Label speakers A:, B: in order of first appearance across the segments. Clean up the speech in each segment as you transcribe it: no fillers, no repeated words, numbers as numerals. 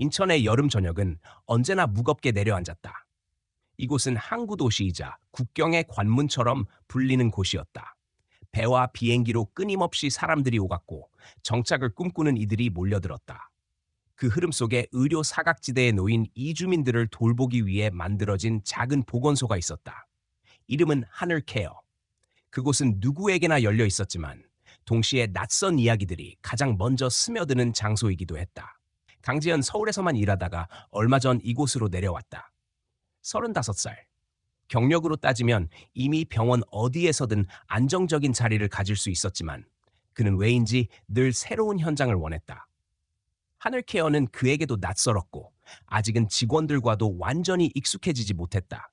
A: 인천의 여름 저녁은 언제나 무겁게 내려앉았다. 이곳은 항구 도시이자 국경의 관문처럼 불리는 곳이었다. 배와 비행기로 끊임없이 사람들이 오갔고 정착을 꿈꾸는 이들이 몰려들었다. 그 흐름 속에 의료 사각지대에 놓인 이주민들을 돌보기 위해 만들어진 작은 보건소가 있었다. 이름은 하늘케어. 그곳은 누구에게나 열려 있었지만 동시에 낯선 이야기들이 가장 먼저 스며드는 장소이기도 했다. 강지현 서울에서만 일하다가 얼마 전 이곳으로 내려왔다. 35살. 경력으로 따지면 이미 병원 어디에서든 안정적인 자리를 가질 수 있었지만 그는 왜인지 늘 새로운 현장을 원했다. 하늘케어는 그에게도 낯설었고 아직은 직원들과도 완전히 익숙해지지 못했다.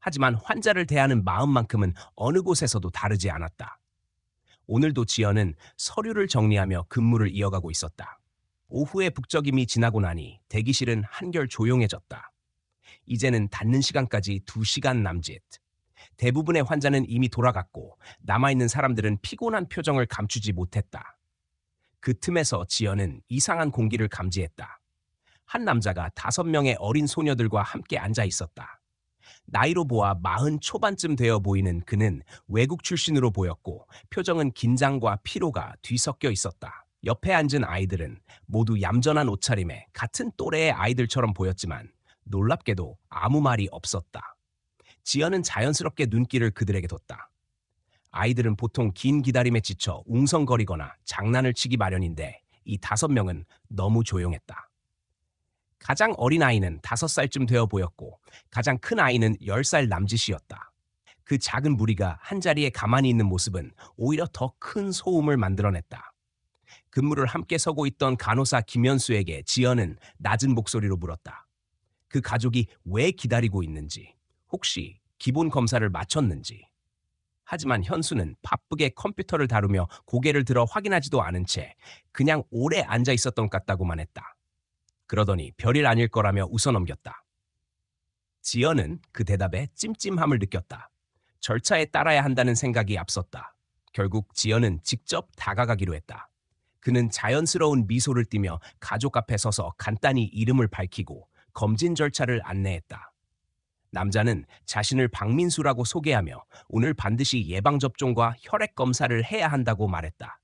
A: 하지만 환자를 대하는 마음만큼은 어느 곳에서도 다르지 않았다. 오늘도 지연은 서류를 정리하며 근무를 이어가고 있었다. 오후의 북적임이 지나고 나니 대기실은 한결 조용해졌다. 이제는 닫는 시간까지 2시간 남짓. 대부분의 환자는 이미 돌아갔고 남아있는 사람들은 피곤한 표정을 감추지 못했다. 그 틈에서 지연은 이상한 공기를 감지했다. 한 남자가 5명의 어린 소녀들과 함께 앉아 있었다. 나이로 보아 40 초반쯤 되어 보이는 그는 외국 출신으로 보였고 표정은 긴장과 피로가 뒤섞여 있었다. 옆에 앉은 아이들은 모두 얌전한 옷차림에 같은 또래의 아이들처럼 보였지만 놀랍게도 아무 말이 없었다. 지연은 자연스럽게 눈길을 그들에게 뒀다. 아이들은 보통 긴 기다림에 지쳐 웅성거리거나 장난을 치기 마련인데 이 5명은 너무 조용했다. 가장 어린 아이는 5살쯤 되어 보였고 가장 큰 아이는 10살 남짓이었다. 그 작은 무리가 한자리에 가만히 있는 모습은 오히려 더 큰 소음을 만들어냈다. 근무를 함께 서고 있던 간호사 김현수에게 지연은 낮은 목소리로 물었다. 그 가족이 왜 기다리고 있는지, 혹시 기본 검사를 마쳤는지. 하지만 현수는 바쁘게 컴퓨터를 다루며 고개를 들어 확인하지도 않은 채 그냥 오래 앉아 있었던 것 같다고만 했다. 그러더니 별일 아닐 거라며 웃어넘겼다. 지연은 그 대답에 찜찜함을 느꼈다. 절차에 따라야 한다는 생각이 앞섰다. 결국 지연은 직접 다가가기로 했다. 그는 자연스러운 미소를 띠며 가족 앞에 서서 간단히 이름을 밝히고 검진 절차를 안내했다. 남자는 자신을 박민수라고 소개하며 오늘 반드시 예방접종과 혈액 검사를 해야 한다고 말했다.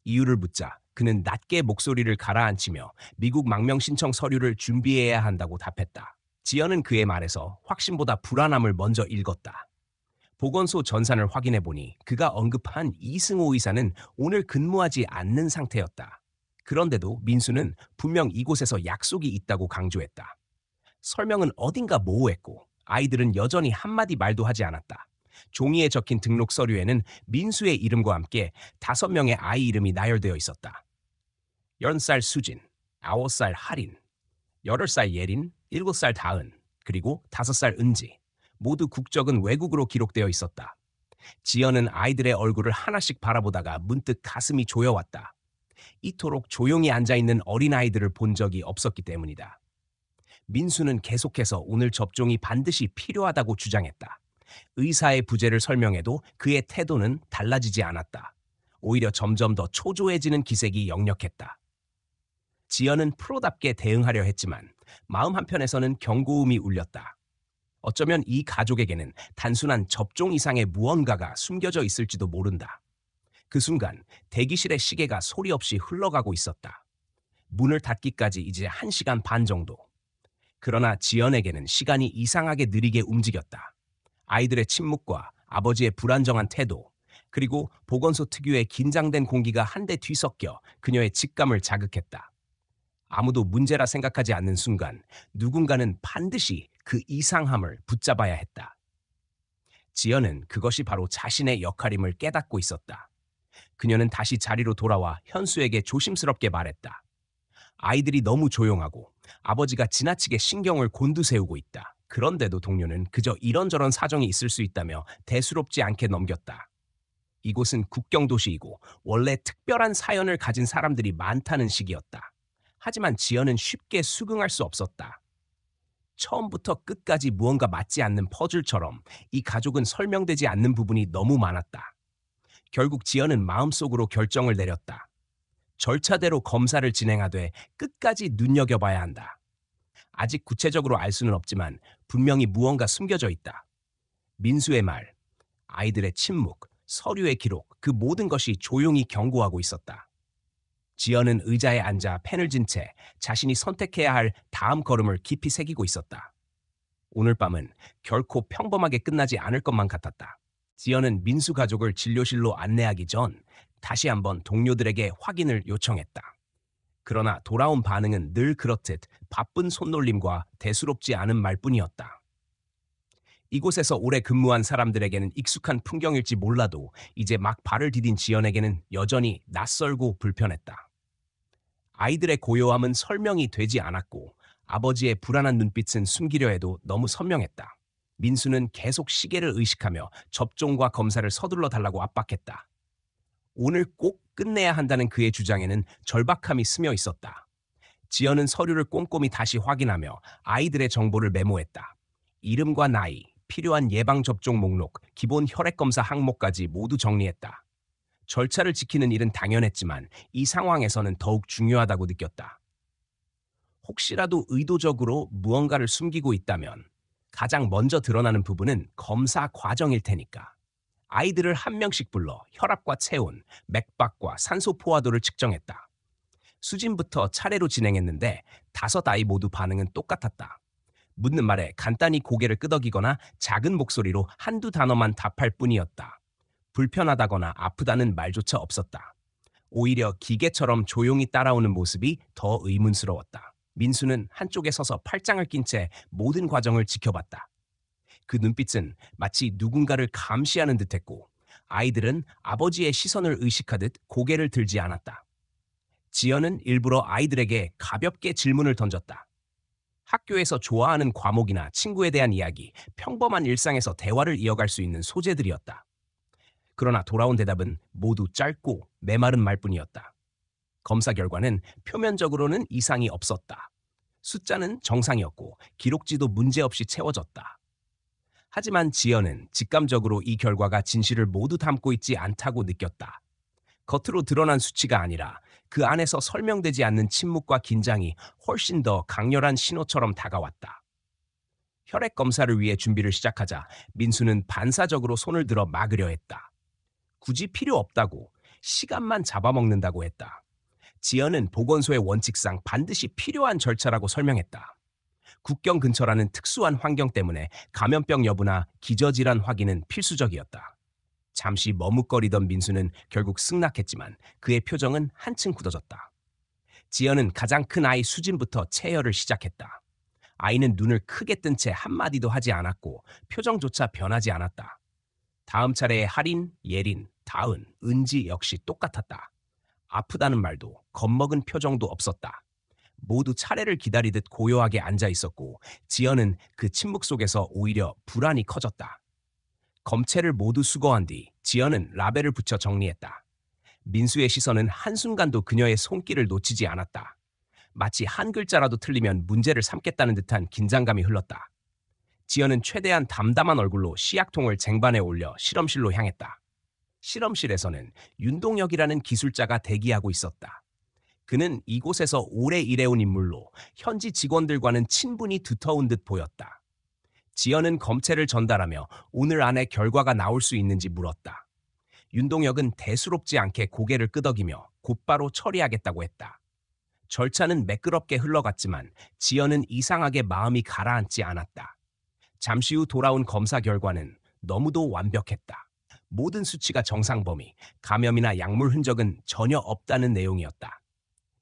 A: 이유를 묻자 그는 낮게 목소리를 가라앉히며 미국 망명 신청 서류를 준비해야 한다고 답했다. 지연은 그의 말에서 확신보다 불안함을 먼저 읽었다. 보건소 전산을 확인해 보니 그가 언급한 이승호 의사는 오늘 근무하지 않는 상태였다. 그런데도 민수는 분명 이곳에서 약속이 있다고 강조했다. 설명은 어딘가 모호했고 아이들은 여전히 한마디 말도 하지 않았다. 종이에 적힌 등록 서류에는 민수의 이름과 함께 5명의 아이 이름이 나열되어 있었다. 10살 수진, 9살 하린, 8살 예린, 7살 다은, 그리고 5살 은지. 모두 국적은 외국으로 기록되어 있었다. 지연은 아이들의 얼굴을 하나씩 바라보다가 문득 가슴이 조여왔다. 이토록 조용히 앉아있는 어린아이들을 본 적이 없었기 때문이다. 민수는 계속해서 오늘 접종이 반드시 필요하다고 주장했다. 의사의 부재를 설명해도 그의 태도는 달라지지 않았다. 오히려 점점 더 초조해지는 기색이 역력했다. 지연은 프로답게 대응하려 했지만 마음 한편에서는 경고음이 울렸다. 어쩌면 이 가족에게는 단순한 접종 이상의 무언가가 숨겨져 있을지도 모른다. 그 순간 대기실의 시계가 소리 없이 흘러가고 있었다. 문을 닫기까지 이제 1시간 반 정도. 그러나 지연에게는 시간이 이상하게 느리게 움직였다. 아이들의 침묵과 아버지의 불안정한 태도, 그리고 보건소 특유의 긴장된 공기가 한데 뒤섞여 그녀의 직감을 자극했다. 아무도 문제라 생각하지 않는 순간 누군가는 반드시 그 이상함을 붙잡아야 했다. 지연은 그것이 바로 자신의 역할임을 깨닫고 있었다. 그녀는 다시 자리로 돌아와 현수에게 조심스럽게 말했다. 아이들이 너무 조용하고 아버지가 지나치게 신경을 곤두세우고 있다. 그런데도 동료는 그저 이런저런 사정이 있을 수 있다며 대수롭지 않게 넘겼다. 이곳은 국경도시이고 원래 특별한 사연을 가진 사람들이 많다는 시기였다. 하지만 지연은 쉽게 수긍할 수 없었다. 처음부터 끝까지 무언가 맞지 않는 퍼즐처럼 이 가족은 설명되지 않는 부분이 너무 많았다. 결국 지연은 마음속으로 결정을 내렸다. 절차대로 검사를 진행하되 끝까지 눈여겨봐야 한다. 아직 구체적으로 알 수는 없지만 분명히 무언가 숨겨져 있다. 민수의 말, 아이들의 침묵, 서류의 기록, 그 모든 것이 조용히 경고하고 있었다. 지연은 의자에 앉아 펜을 쥔 채 자신이 선택해야 할 다음 걸음을 깊이 새기고 있었다. 오늘 밤은 결코 평범하게 끝나지 않을 것만 같았다. 지연은 민수 가족을 진료실로 안내하기 전 다시 한번 동료들에게 확인을 요청했다. 그러나 돌아온 반응은 늘 그렇듯 바쁜 손놀림과 대수롭지 않은 말뿐이었다. 이곳에서 오래 근무한 사람들에게는 익숙한 풍경일지 몰라도 이제 막 발을 디딘 지연에게는 여전히 낯설고 불편했다. 아이들의 고요함은 설명이 되지 않았고 아버지의 불안한 눈빛은 숨기려 해도 너무 선명했다. 민수는 계속 시계를 의식하며 접종과 검사를 서둘러 달라고 압박했다. 오늘 꼭 끝내야 한다는 그의 주장에는 절박함이 스며 있었다. 지연은 서류를 꼼꼼히 다시 확인하며 아이들의 정보를 메모했다. 이름과 나이, 필요한 예방접종 목록, 기본 혈액검사 항목까지 모두 정리했다. 절차를 지키는 일은 당연했지만 이 상황에서는 더욱 중요하다고 느꼈다. 혹시라도 의도적으로 무언가를 숨기고 있다면 가장 먼저 드러나는 부분은 검사 과정일 테니까. 아이들을 한 명씩 불러 혈압과 체온, 맥박과 산소 포화도를 측정했다. 수진부터 차례로 진행했는데 5아이 모두 반응은 똑같았다. 묻는 말에 간단히 고개를 끄덕이거나 작은 목소리로 한두 단어만 답할 뿐이었다. 불편하다거나 아프다는 말조차 없었다. 오히려 기계처럼 조용히 따라오는 모습이 더 의문스러웠다. 민수는 한쪽에 서서 팔짱을 낀 채 모든 과정을 지켜봤다. 그 눈빛은 마치 누군가를 감시하는 듯했고 아이들은 아버지의 시선을 의식하듯 고개를 들지 않았다. 지연은 일부러 아이들에게 가볍게 질문을 던졌다. 학교에서 좋아하는 과목이나 친구에 대한 이야기, 평범한 일상에서 대화를 이어갈 수 있는 소재들이었다. 그러나 돌아온 대답은 모두 짧고 메마른 말뿐이었다. 검사 결과는 표면적으로는 이상이 없었다. 숫자는 정상이었고 기록지도 문제없이 채워졌다. 하지만 지연은 직감적으로 이 결과가 진실을 모두 담고 있지 않다고 느꼈다. 겉으로 드러난 수치가 아니라 그 안에서 설명되지 않는 침묵과 긴장이 훨씬 더 강렬한 신호처럼 다가왔다. 혈액 검사를 위해 준비를 시작하자 민수는 반사적으로 손을 들어 막으려 했다. 굳이 필요 없다고, 시간만 잡아먹는다고 했다. 지연은 보건소의 원칙상 반드시 필요한 절차라고 설명했다. 국경 근처라는 특수한 환경 때문에 감염병 여부나 기저질환 확인은 필수적이었다. 잠시 머뭇거리던 민수는 결국 승낙했지만 그의 표정은 한층 굳어졌다. 지연은 가장 큰 아이 수진부터 체열을 시작했다. 아이는 눈을 크게 뜬 채 한마디도 하지 않았고 표정조차 변하지 않았다. 다음 차례에 할인, 예린, 다은, 은지 역시 똑같았다. 아프다는 말도 겁먹은 표정도 없었다. 모두 차례를 기다리듯 고요하게 앉아 있었고 지연은 그 침묵 속에서 오히려 불안이 커졌다. 검체를 모두 수거한 뒤 지연은 라벨을 붙여 정리했다. 민수의 시선은 한순간도 그녀의 손길을 놓치지 않았다. 마치 한 글자라도 틀리면 문제를 삼겠다는 듯한 긴장감이 흘렀다. 지연은 최대한 담담한 얼굴로 시약통을 쟁반에 올려 실험실로 향했다. 실험실에서는 윤동혁이라는 기술자가 대기하고 있었다. 그는 이곳에서 오래 일해온 인물로 현지 직원들과는 친분이 두터운 듯 보였다. 지연은 검체를 전달하며 오늘 안에 결과가 나올 수 있는지 물었다. 윤동혁은 대수롭지 않게 고개를 끄덕이며 곧바로 처리하겠다고 했다. 절차는 매끄럽게 흘러갔지만 지연은 이상하게 마음이 가라앉지 않았다. 잠시 후 돌아온 검사 결과는 너무도 완벽했다. 모든 수치가 정상 범위, 감염이나 약물 흔적은 전혀 없다는 내용이었다.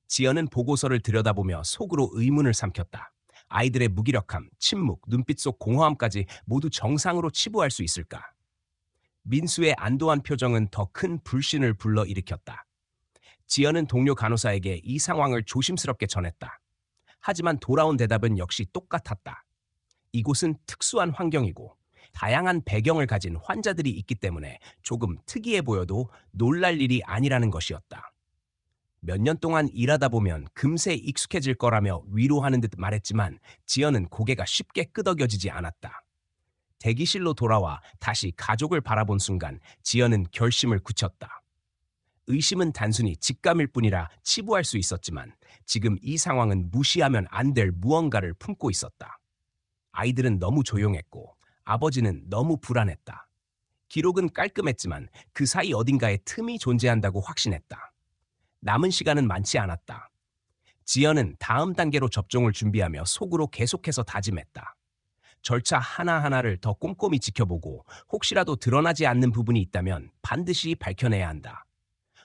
A: 지연은 보고서를 들여다보며 속으로 의문을 삼켰다. 아이들의 무기력함, 침묵, 눈빛 속 공허함까지 모두 정상으로 치부할 수 있을까? 민수의 안도한 표정은 더 큰 불신을 불러일으켰다. 지연은 동료 간호사에게 이 상황을 조심스럽게 전했다. 하지만 돌아온 대답은 역시 똑같았다. 이곳은 특수한 환경이고 다양한 배경을 가진 환자들이 있기 때문에 조금 특이해 보여도 놀랄 일이 아니라는 것이었다. 몇 년 동안 일하다 보면 금세 익숙해질 거라며 위로하는 듯 말했지만 지연은 고개가 쉽게 끄덕여지지 않았다. 대기실로 돌아와 다시 가족을 바라본 순간 지연은 결심을 굳혔다. 의심은 단순히 직감일 뿐이라 치부할 수 있었지만 지금 이 상황은 무시하면 안 될 무언가를 품고 있었다. 아이들은 너무 조용했고 아버지는 너무 불안했다. 기록은 깔끔했지만 그 사이 어딘가에 틈이 존재한다고 확신했다. 남은 시간은 많지 않았다. 지연은 다음 단계로 접종을 준비하며 속으로 계속해서 다짐했다. 절차 하나하나를 더 꼼꼼히 지켜보고 혹시라도 드러나지 않는 부분이 있다면 반드시 밝혀내야 한다.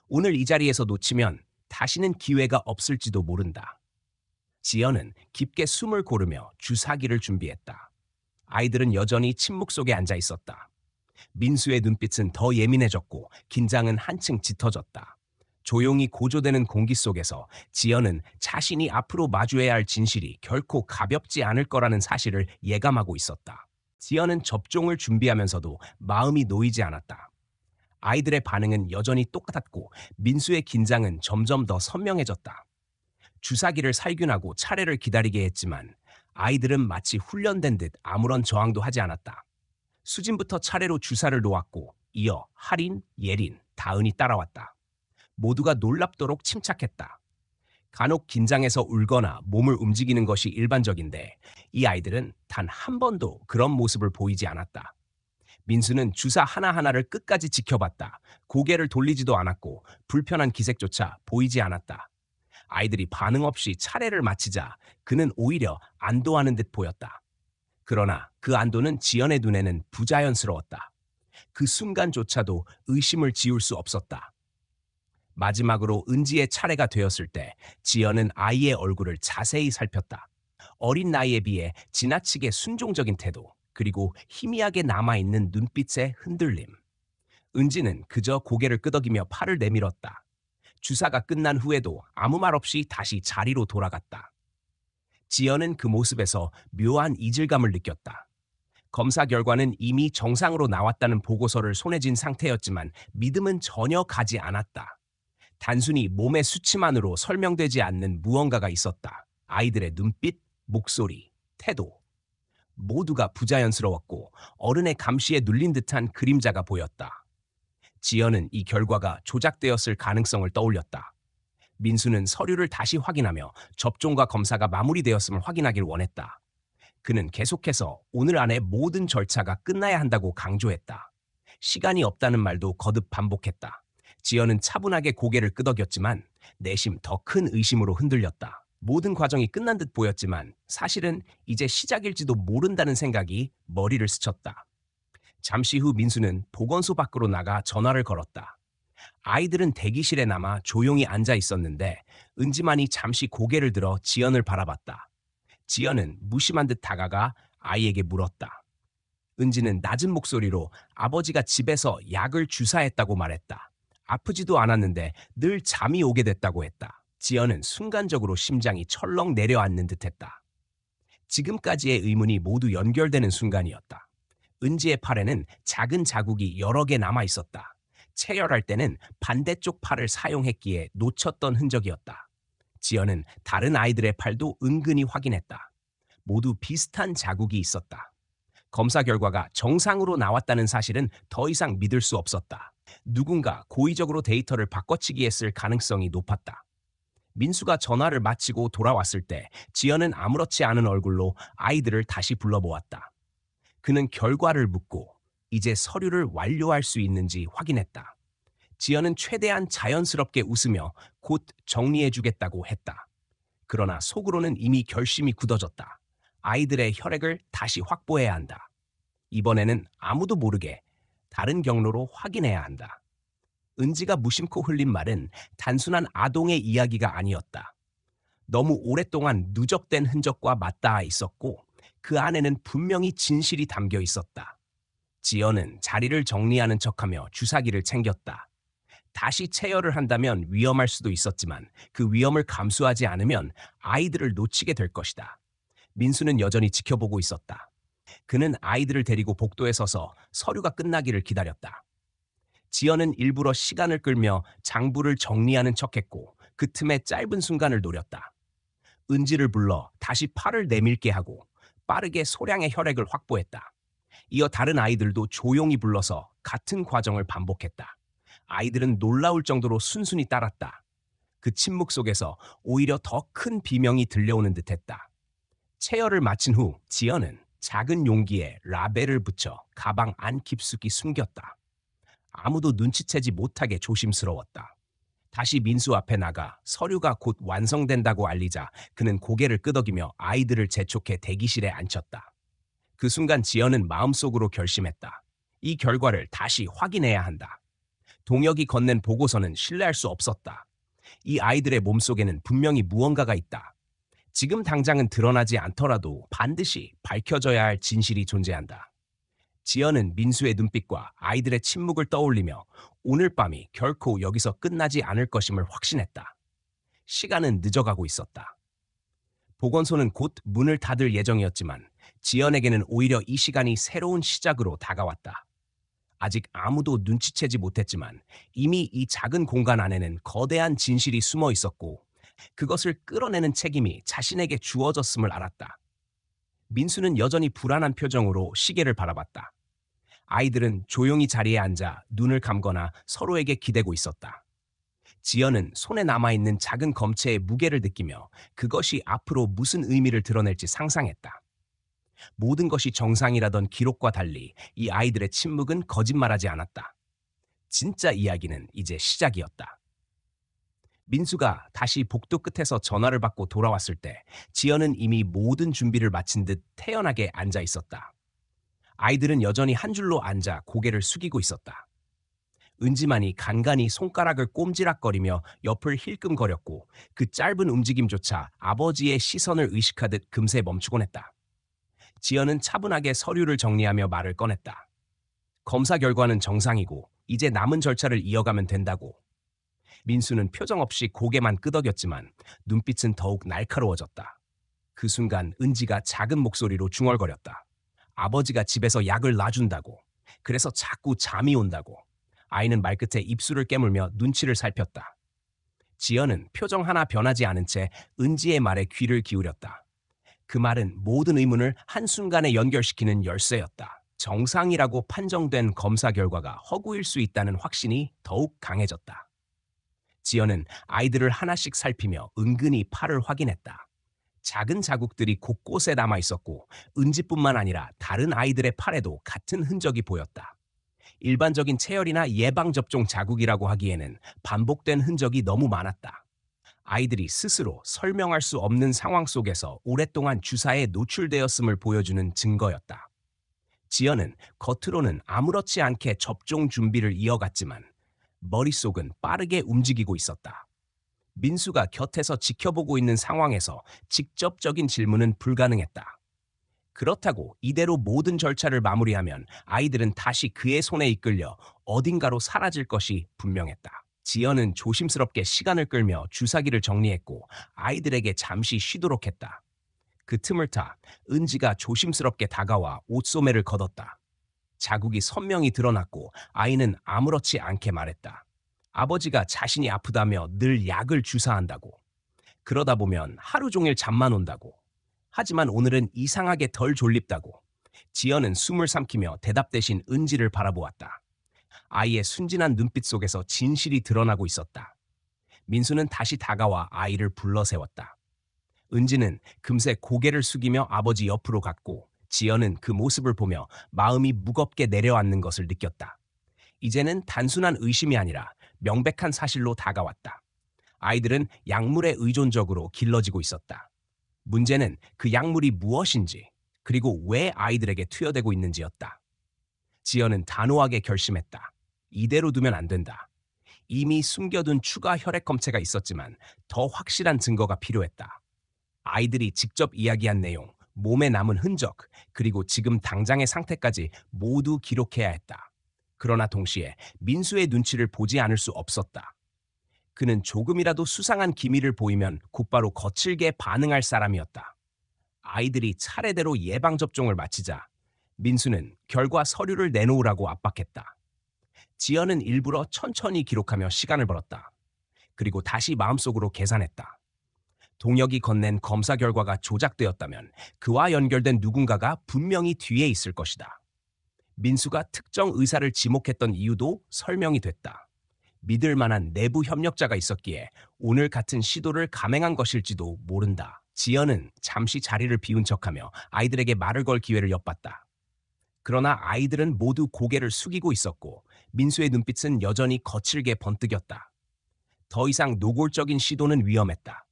A: 오늘 이 자리에서 놓치면 다시는 기회가 없을지도 모른다. 지연은 깊게 숨을 고르며 주사기를 준비했다. 아이들은 여전히 침묵 속에 앉아 있었다. 민수의 눈빛은 더 예민해졌고 긴장은 한층 짙어졌다. 조용히 고조되는 공기 속에서 지연은 자신이 앞으로 마주해야 할 진실이 결코 가볍지 않을 거라는 사실을 예감하고 있었다. 지연은 접종을 준비하면서도 마음이 놓이지 않았다. 아이들의 반응은 여전히 똑같았고 민수의 긴장은 점점 더 선명해졌다. 주사기를 살균하고 차례를 기다리게 했지만 아이들은 마치 훈련된 듯 아무런 저항도 하지 않았다. 수진부터 차례로 주사를 놓았고 이어 할인, 예린, 다은이 따라왔다. 모두가 놀랍도록 침착했다. 간혹 긴장해서 울거나 몸을 움직이는 것이 일반적인데 이 아이들은 단 한 번도 그런 모습을 보이지 않았다. 민수는 주사 하나하나를 끝까지 지켜봤다. 고개를 돌리지도 않았고 불편한 기색조차 보이지 않았다. 아이들이 반응 없이 차례를 마치자 그는 오히려 안도하는 듯 보였다. 그러나 그 안도는 지연의 눈에는 부자연스러웠다. 그 순간조차도 의심을 지울 수 없었다. 마지막으로 은지의 차례가 되었을 때 지연은 아이의 얼굴을 자세히 살폈다. 어린 나이에 비해 지나치게 순종적인 태도, 그리고 희미하게 남아있는 눈빛의 흔들림. 은지는 그저 고개를 끄덕이며 팔을 내밀었다. 주사가 끝난 후에도 아무 말 없이 다시 자리로 돌아갔다. 지연은 그 모습에서 묘한 이질감을 느꼈다. 검사 결과는 이미 정상으로 나왔다는 보고서를 손에 쥔 상태였지만 믿음은 전혀 가지 않았다. 단순히 몸의 수치만으로 설명되지 않는 무언가가 있었다. 아이들의 눈빛, 목소리, 태도. 모두가 부자연스러웠고 어른의 감시에 눌린 듯한 그림자가 보였다. 지연은 이 결과가 조작되었을 가능성을 떠올렸다. 민수는 서류를 다시 확인하며 접종과 검사가 마무리되었음을 확인하길 원했다. 그는 계속해서 오늘 안에 모든 절차가 끝나야 한다고 강조했다. 시간이 없다는 말도 거듭 반복했다. 지연은 차분하게 고개를 끄덕였지만 내심 더 큰 의심으로 흔들렸다. 모든 과정이 끝난 듯 보였지만 사실은 이제 시작일지도 모른다는 생각이 머리를 스쳤다. 잠시 후 민수는 보건소 밖으로 나가 전화를 걸었다. 아이들은 대기실에 남아 조용히 앉아 있었는데 은지만이 잠시 고개를 들어 지연을 바라봤다. 지연은 무심한 듯 다가가 아이에게 물었다. 은지는 낮은 목소리로 아버지가 집에서 약을 주사했다고 말했다. 아프지도 않았는데 늘 잠이 오게 됐다고 했다. 지연은 순간적으로 심장이 철렁 내려앉는 듯했다. 지금까지의 의문이 모두 연결되는 순간이었다. 은지의 팔에는 작은 자국이 여러 개 남아 있었다. 체열할 때는 반대쪽 팔을 사용했기에 놓쳤던 흔적이었다. 지연은 다른 아이들의 팔도 은근히 확인했다. 모두 비슷한 자국이 있었다. 검사 결과가 정상으로 나왔다는 사실은 더 이상 믿을 수 없었다. 누군가 고의적으로 데이터를 바꿔치기 했을 가능성이 높았다. 민수가 전화를 마치고 돌아왔을 때 지연은 아무렇지 않은 얼굴로 아이들을 다시 불러보았다. 그는 결과를 묻고 이제 서류를 완료할 수 있는지 확인했다. 지연은 최대한 자연스럽게 웃으며 곧 정리해주겠다고 했다. 그러나 속으로는 이미 결심이 굳어졌다. 아이들의 혈액을 다시 확보해야 한다. 이번에는 아무도 모르게 다른 경로로 확인해야 한다. 은지가 무심코 흘린 말은 단순한 아동의 이야기가 아니었다. 너무 오랫동안 누적된 흔적과 맞닿아 있었고 그 안에는 분명히 진실이 담겨 있었다. 지연은 자리를 정리하는 척하며 주사기를 챙겼다. 다시 체열을 한다면 위험할 수도 있었지만 그 위험을 감수하지 않으면 아이들을 놓치게 될 것이다. 민수는 여전히 지켜보고 있었다. 그는 아이들을 데리고 복도에 서서 서류가 끝나기를 기다렸다. 지연은 일부러 시간을 끌며 장부를 정리하는 척했고 그 틈에 짧은 순간을 노렸다. 은지를 불러 다시 팔을 내밀게 하고 빠르게 소량의 혈액을 확보했다. 이어 다른 아이들도 조용히 불러서 같은 과정을 반복했다. 아이들은 놀라울 정도로 순순히 따랐다. 그 침묵 속에서 오히려 더 큰 비명이 들려오는 듯했다. 체열을 마친 후 지연은 작은 용기에 라벨을 붙여 가방 안 깊숙이 숨겼다. 아무도 눈치채지 못하게 조심스러웠다. 다시 민수 앞에 나가 서류가 곧 완성된다고 알리자 그는 고개를 끄덕이며 아이들을 재촉해 대기실에 앉혔다. 그 순간 지연은 마음속으로 결심했다. 이 결과를 다시 확인해야 한다. 동혁이 건넨 보고서는 신뢰할 수 없었다. 이 아이들의 몸속에는 분명히 무언가가 있다. 지금 당장은 드러나지 않더라도 반드시 밝혀져야 할 진실이 존재한다. 지연은 민수의 눈빛과 아이들의 침묵을 떠올리며 오늘 밤이 결코 여기서 끝나지 않을 것임을 확신했다. 시간은 늦어가고 있었다. 보건소는 곧 문을 닫을 예정이었지만 지연에게는 오히려 이 시간이 새로운 시작으로 다가왔다. 아직 아무도 눈치채지 못했지만 이미 이 작은 공간 안에는 거대한 진실이 숨어 있었고 그것을 끌어내는 책임이 자신에게 주어졌음을 알았다. 민수는 여전히 불안한 표정으로 시계를 바라봤다. 아이들은 조용히 자리에 앉아 눈을 감거나 서로에게 기대고 있었다. 지연은 손에 남아있는 작은 검체의 무게를 느끼며 그것이 앞으로 무슨 의미를 드러낼지 상상했다. 모든 것이 정상이라던 기록과 달리 이 아이들의 침묵은 거짓말하지 않았다. 진짜 이야기는 이제 시작이었다. 민수가 다시 복도 끝에서 전화를 받고 돌아왔을 때 지연은 이미 모든 준비를 마친 듯 태연하게 앉아 있었다. 아이들은 여전히 한 줄로 앉아 고개를 숙이고 있었다. 은지만이 간간히 손가락을 꼼지락거리며 옆을 힐끔거렸고 그 짧은 움직임조차 아버지의 시선을 의식하듯 금세 멈추곤 했다. 지연은 차분하게 서류를 정리하며 말을 꺼냈다. 검사 결과는 정상이고 이제 남은 절차를 이어가면 된다고. 민수는 표정 없이 고개만 끄덕였지만 눈빛은 더욱 날카로워졌다. 그 순간 은지가 작은 목소리로 중얼거렸다. 아버지가 집에서 약을 놔준다고. 그래서 자꾸 잠이 온다고. 아이는 말끝에 입술을 깨물며 눈치를 살폈다. 지연은 표정 하나 변하지 않은 채 은지의 말에 귀를 기울였다. 그 말은 모든 의문을 한순간에 연결시키는 열쇠였다. 정상이라고 판정된 검사 결과가 허구일 수 있다는 확신이 더욱 강해졌다. 지연은 아이들을 하나씩 살피며 은근히 팔을 확인했다. 작은 자국들이 곳곳에 남아 있었고 은지뿐만 아니라 다른 아이들의 팔에도 같은 흔적이 보였다. 일반적인 체열이나 예방접종 자국이라고 하기에는 반복된 흔적이 너무 많았다. 아이들이 스스로 설명할 수 없는 상황 속에서 오랫동안 주사에 노출되었음을 보여주는 증거였다. 지연은 겉으로는 아무렇지 않게 접종 준비를 이어갔지만 머릿속은 빠르게 움직이고 있었다. 민수가 곁에서 지켜보고 있는 상황에서 직접적인 질문은 불가능했다. 그렇다고 이대로 모든 절차를 마무리하면 아이들은 다시 그의 손에 이끌려 어딘가로 사라질 것이 분명했다. 지연은 조심스럽게 시간을 끌며 주사기를 정리했고 아이들에게 잠시 쉬도록 했다. 그 틈을 타 은지가 조심스럽게 다가와 옷소매를 걷었다. 자국이 선명히 드러났고 아이는 아무렇지 않게 말했다. 아버지가 자신이 아프다며 늘 약을 주사한다고. 그러다 보면 하루 종일 잠만 온다고. 하지만 오늘은 이상하게 덜 졸립다고. 지연은 숨을 삼키며 대답 대신 은지를 바라보았다. 아이의 순진한 눈빛 속에서 진실이 드러나고 있었다. 민수는 다시 다가와 아이를 불러 세웠다. 은지는 금세 고개를 숙이며 아버지 옆으로 갔고 지연은 그 모습을 보며 마음이 무겁게 내려앉는 것을 느꼈다. 이제는 단순한 의심이 아니라 명백한 사실로 다가왔다. 아이들은 약물에 의존적으로 길러지고 있었다. 문제는 그 약물이 무엇인지, 그리고 왜 아이들에게 투여되고 있는지였다. 지연은 단호하게 결심했다. 이대로 두면 안 된다. 이미 숨겨둔 추가 혈액 검체가 있었지만 더 확실한 증거가 필요했다. 아이들이 직접 이야기한 내용, 몸에 남은 흔적, 그리고 지금 당장의 상태까지 모두 기록해야 했다. 그러나 동시에 민수의 눈치를 보지 않을 수 없었다. 그는 조금이라도 수상한 기미를 보이면 곧바로 거칠게 반응할 사람이었다. 아이들이 차례대로 예방접종을 마치자 민수는 결과 서류를 내놓으라고 압박했다. 지연은 일부러 천천히 기록하며 시간을 벌었다. 그리고 다시 마음속으로 계산했다. 동혁이 건넨 검사 결과가 조작되었다면 그와 연결된 누군가가 분명히 뒤에 있을 것이다. 민수가 특정 의사를 지목했던 이유도 설명이 됐다. 믿을 만한 내부 협력자가 있었기에 오늘 같은 시도를 감행한 것일지도 모른다. 지연은 잠시 자리를 비운 척하며 아이들에게 말을 걸 기회를 엿봤다. 그러나 아이들은 모두 고개를 숙이고 있었고 민수의 눈빛은 여전히 거칠게 번뜩였다. 더 이상 노골적인 시도는 위험했다.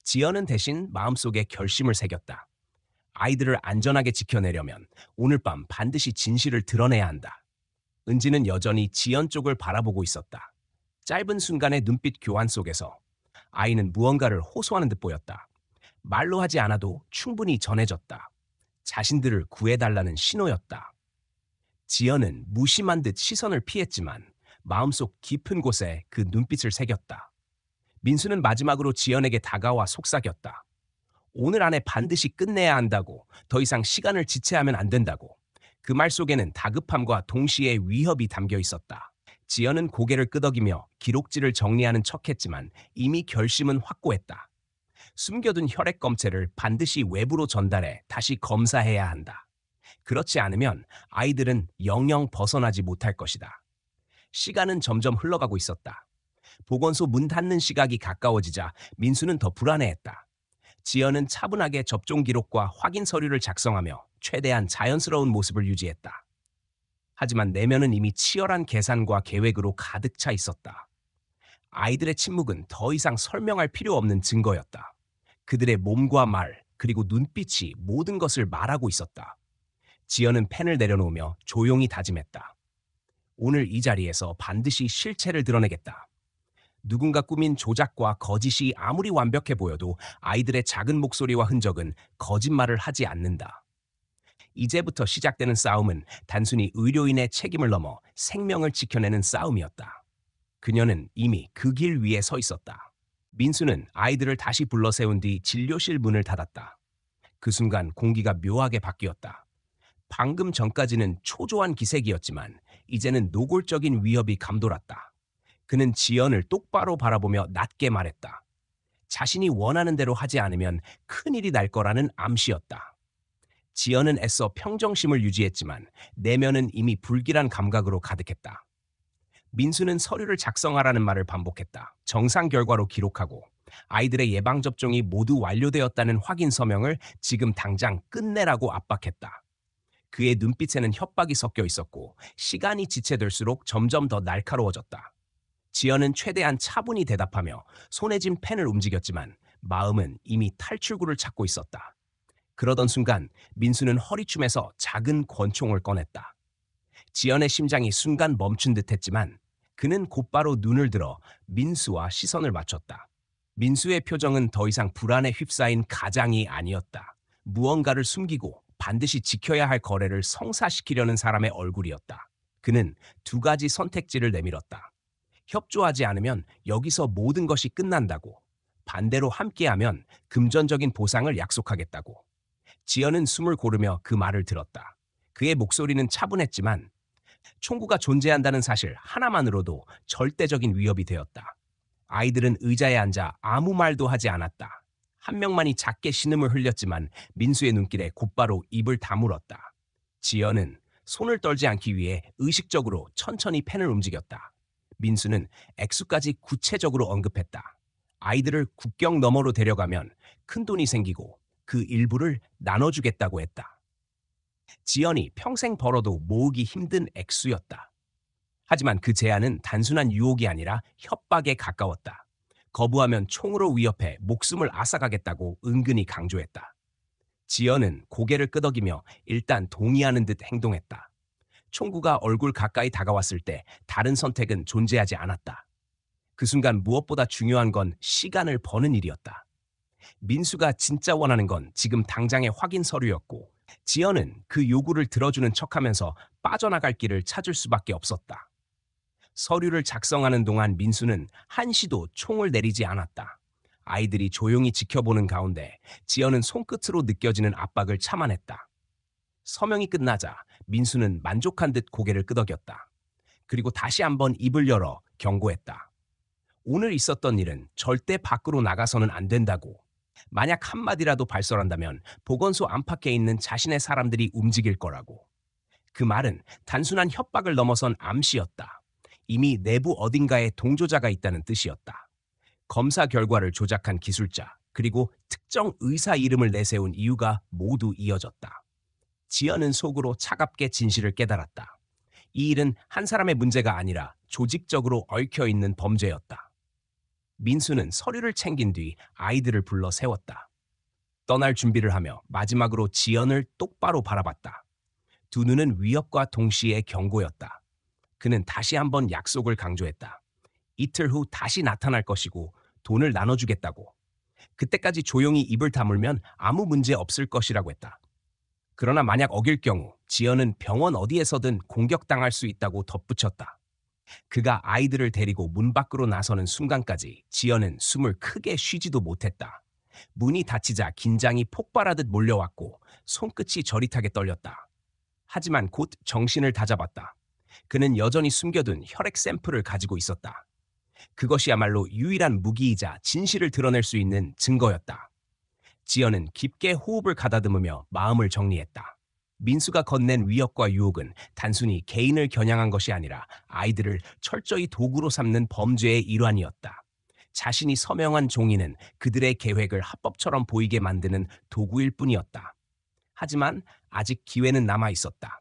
A: 지연은 대신 마음속에 결심을 새겼다. 아이들을 안전하게 지켜내려면 오늘 밤 반드시 진실을 드러내야 한다. 은지는 여전히 지연 쪽을 바라보고 있었다. 짧은 순간의 눈빛 교환 속에서 아이는 무언가를 호소하는 듯 보였다. 말로 하지 않아도 충분히 전해졌다. 자신들을 구해달라는 신호였다. 지연은 무심한 듯 시선을 피했지만 마음속 깊은 곳에 그 눈빛을 새겼다. 민수는 마지막으로 지연에게 다가와 속삭였다. 오늘 안에 반드시 끝내야 한다고, 더 이상 시간을 지체하면 안 된다고. 그 말 속에는 다급함과 동시에 위협이 담겨 있었다. 지연은 고개를 끄덕이며 기록지를 정리하는 척했지만 이미 결심은 확고했다. 숨겨둔 혈액 검체를 반드시 외부로 전달해 다시 검사해야 한다. 그렇지 않으면 아이들은 영영 벗어나지 못할 것이다. 시간은 점점 흘러가고 있었다. 보건소 문 닫는 시각이 가까워지자 민수는 더 불안해했다. 지연은 차분하게 접종 기록과 확인 서류를 작성하며 최대한 자연스러운 모습을 유지했다. 하지만 내면은 이미 치열한 계산과 계획으로 가득 차 있었다. 아이들의 침묵은 더 이상 설명할 필요 없는 증거였다. 그들의 몸과 말, 그리고 눈빛이 모든 것을 말하고 있었다. 지연은 펜을 내려놓으며 조용히 다짐했다. 오늘 이 자리에서 반드시 실체를 드러내겠다. 누군가 꾸민 조작과 거짓이 아무리 완벽해 보여도 아이들의 작은 목소리와 흔적은 거짓말을 하지 않는다. 이제부터 시작되는 싸움은 단순히 의료인의 책임을 넘어 생명을 지켜내는 싸움이었다. 그녀는 이미 그 길 위에 서 있었다. 민수는 아이들을 다시 불러 세운 뒤 진료실 문을 닫았다. 그 순간 공기가 묘하게 바뀌었다. 방금 전까지는 초조한 기색이었지만 이제는 노골적인 위협이 감돌았다. 그는 지연을 똑바로 바라보며 낮게 말했다. 자신이 원하는 대로 하지 않으면 큰일이 날 거라는 암시였다. 지연은 애써 평정심을 유지했지만 내면은 이미 불길한 감각으로 가득했다. 민수는 서류를 작성하라는 말을 반복했다. 정상 결과로 기록하고 아이들의 예방접종이 모두 완료되었다는 확인 서명을 지금 당장 끝내라고 압박했다. 그의 눈빛에는 협박이 섞여 있었고 시간이 지체될수록 점점 더 날카로워졌다. 지연은 최대한 차분히 대답하며 손에 쥔 펜을 움직였지만 마음은 이미 탈출구를 찾고 있었다. 그러던 순간 민수는 허리춤에서 작은 권총을 꺼냈다. 지연의 심장이 순간 멈춘 듯했지만 그는 곧바로 눈을 들어 민수와 시선을 맞췄다. 민수의 표정은 더 이상 불안에 휩싸인 가장이 아니었다. 무언가를 숨기고 반드시 지켜야 할 거래를 성사시키려는 사람의 얼굴이었다. 그는 두 가지 선택지를 내밀었다. 협조하지 않으면 여기서 모든 것이 끝난다고. 반대로 함께하면 금전적인 보상을 약속하겠다고. 지연은 숨을 고르며 그 말을 들었다. 그의 목소리는 차분했지만 총구가 존재한다는 사실 하나만으로도 절대적인 위협이 되었다. 아이들은 의자에 앉아 아무 말도 하지 않았다. 한 명만이 작게 신음을 흘렸지만 민수의 눈길에 곧바로 입을 다물었다. 지연은 손을 떨지 않기 위해 의식적으로 천천히 펜을 움직였다. 민수는 액수까지 구체적으로 언급했다. 아이들을 국경 너머로 데려가면 큰돈이 생기고 그 일부를 나눠주겠다고 했다. 지연이 평생 벌어도 모으기 힘든 액수였다. 하지만 그 제안은 단순한 유혹이 아니라 협박에 가까웠다. 거부하면 총으로 위협해 목숨을 앗아가겠다고 은근히 강조했다. 지연은 고개를 끄덕이며 일단 동의하는 듯 행동했다. 총구가 얼굴 가까이 다가왔을 때 다른 선택은 존재하지 않았다. 그 순간 무엇보다 중요한 건 시간을 버는 일이었다. 민수가 진짜 원하는 건 지금 당장의 확인 서류였고 지연은 그 요구를 들어주는 척하면서 빠져나갈 길을 찾을 수밖에 없었다. 서류를 작성하는 동안 민수는 한시도 총을 내리지 않았다. 아이들이 조용히 지켜보는 가운데 지연은 손끝으로 느껴지는 압박을 참아냈다. 서명이 끝나자 민수는 만족한 듯 고개를 끄덕였다. 그리고 다시 한번 입을 열어 경고했다. 오늘 있었던 일은 절대 밖으로 나가서는 안 된다고. 만약 한마디라도 발설한다면 보건소 안팎에 있는 자신의 사람들이 움직일 거라고. 그 말은 단순한 협박을 넘어선 암시였다. 이미 내부 어딘가에 동조자가 있다는 뜻이었다. 검사 결과를 조작한 기술자, 그리고 특정 의사 이름을 내세운 이유가 모두 이어졌다. 지연은 속으로 차갑게 진실을 깨달았다. 이 일은 한 사람의 문제가 아니라 조직적으로 얽혀있는 범죄였다. 민수는 서류를 챙긴 뒤 아이들을 불러 세웠다. 떠날 준비를 하며 마지막으로 지연을 똑바로 바라봤다. 두 눈은 위협과 동시에 경고였다. 그는 다시 한번 약속을 강조했다. 이틀 후 다시 나타날 것이고 돈을 나눠주겠다고. 그때까지 조용히 입을 다물면 아무 문제 없을 것이라고 했다. 그러나 만약 어길 경우 지연은 병원 어디에서든 공격당할 수 있다고 덧붙였다. 그가 아이들을 데리고 문 밖으로 나서는 순간까지 지연은 숨을 크게 쉬지도 못했다. 문이 닫히자 긴장이 폭발하듯 몰려왔고 손끝이 저릿하게 떨렸다. 하지만 곧 정신을 다잡았다. 그는 여전히 숨겨둔 혈액 샘플을 가지고 있었다. 그것이야말로 유일한 무기이자 진실을 드러낼 수 있는 증거였다. 지연은 깊게 호흡을 가다듬으며 마음을 정리했다. 민수가 건넨 위협과 유혹은 단순히 개인을 겨냥한 것이 아니라 아이들을 철저히 도구로 삼는 범죄의 일환이었다. 자신이 서명한 종이는 그들의 계획을 합법처럼 보이게 만드는 도구일 뿐이었다. 하지만 아직 기회는 남아 있었다.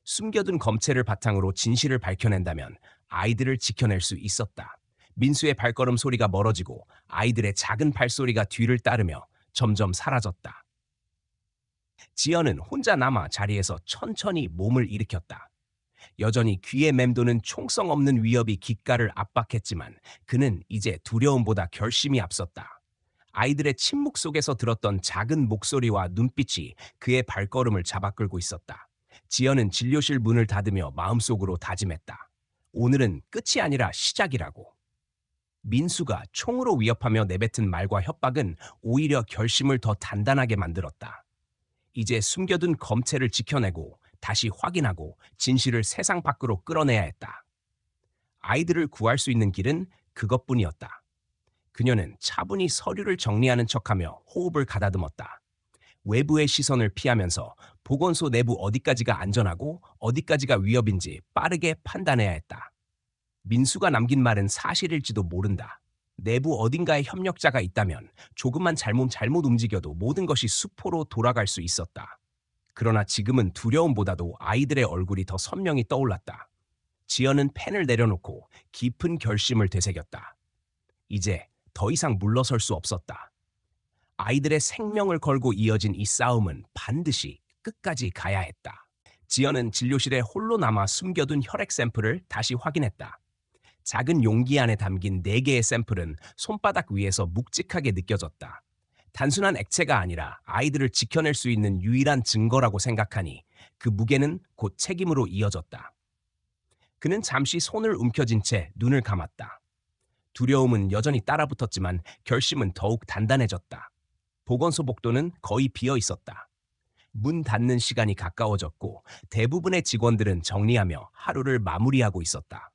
A: 숨겨둔 검체를 바탕으로 진실을 밝혀낸다면 아이들을 지켜낼 수 있었다. 민수의 발걸음 소리가 멀어지고 아이들의 작은 발소리가 뒤를 따르며 점점 사라졌다. 지연은 혼자 남아 자리에서 천천히 몸을 일으켰다. 여전히 귀에 맴도는 총성 없는 위협이 귓가를 압박했지만 그는 이제 두려움보다 결심이 앞섰다. 아이들의 침묵 속에서 들었던 작은 목소리와 눈빛이 그의 발걸음을 잡아끌고 있었다. 지연은 진료실 문을 닫으며 마음속으로 다짐했다. 오늘은 끝이 아니라 시작이라고. 민수가 총으로 위협하며 내뱉은 말과 협박은 오히려 결심을 더 단단하게 만들었다. 이제 숨겨둔 검체를 지켜내고 다시 확인하고 진실을 세상 밖으로 끌어내야 했다. 아이들을 구할 수 있는 길은 그것뿐이었다. 그녀는 차분히 서류를 정리하는 척하며 호흡을 가다듬었다. 외부의 시선을 피하면서 보건소 내부 어디까지가 안전하고 어디까지가 위협인지 빠르게 판단해야 했다. 민수가 남긴 말은 사실일지도 모른다. 내부 어딘가에 협력자가 있다면 조금만 잘못 움직여도 모든 것이 수포로 돌아갈 수 있었다. 그러나 지금은 두려움보다도 아이들의 얼굴이 더 선명히 떠올랐다. 지연은 펜을 내려놓고 깊은 결심을 되새겼다. 이제 더 이상 물러설 수 없었다. 아이들의 생명을 걸고 이어진 이 싸움은 반드시 끝까지 가야 했다. 지연은 진료실에 홀로 남아 숨겨둔 혈액 샘플을 다시 확인했다. 작은 용기 안에 담긴 4개의 샘플은 손바닥 위에서 묵직하게 느껴졌다. 단순한 액체가 아니라 아이들을 지켜낼 수 있는 유일한 증거라고 생각하니 그 무게는 곧 책임으로 이어졌다. 그는 잠시 손을 움켜쥔 채 눈을 감았다. 두려움은 여전히 따라붙었지만 결심은 더욱 단단해졌다. 보건소 복도는 거의 비어 있었다. 문 닫는 시간이 가까워졌고 대부분의 직원들은 정리하며 하루를 마무리하고 있었다.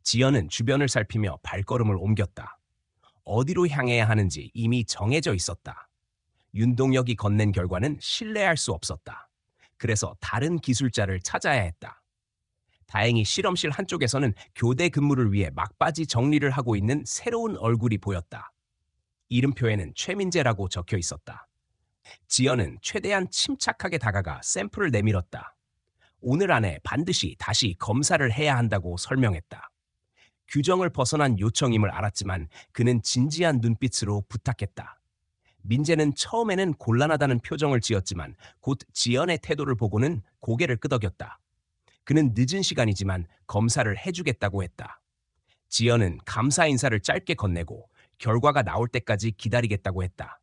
A: 지연은 주변을 살피며 발걸음을 옮겼다. 어디로 향해야 하는지 이미 정해져 있었다. 윤동혁이 건넨 결과는 신뢰할 수 없었다. 그래서 다른 기술자를 찾아야 했다. 다행히 실험실 한쪽에서는 교대 근무를 위해 막바지 정리를 하고 있는 새로운 얼굴이 보였다. 이름표에는 최민재라고 적혀 있었다. 지연은 최대한 침착하게 다가가 샘플을 내밀었다. 오늘 안에 반드시 다시 검사를 해야 한다고 설명했다. 규정을 벗어난 요청임을 알았지만 그는 진지한 눈빛으로 부탁했다. 민재는 처음에는 곤란하다는 표정을 지었지만 곧 지연의 태도를 보고는 고개를 끄덕였다. 그는 늦은 시간이지만 검사를 해주겠다고 했다. 지연은 감사 인사를 짧게 건네고 결과가 나올 때까지 기다리겠다고 했다.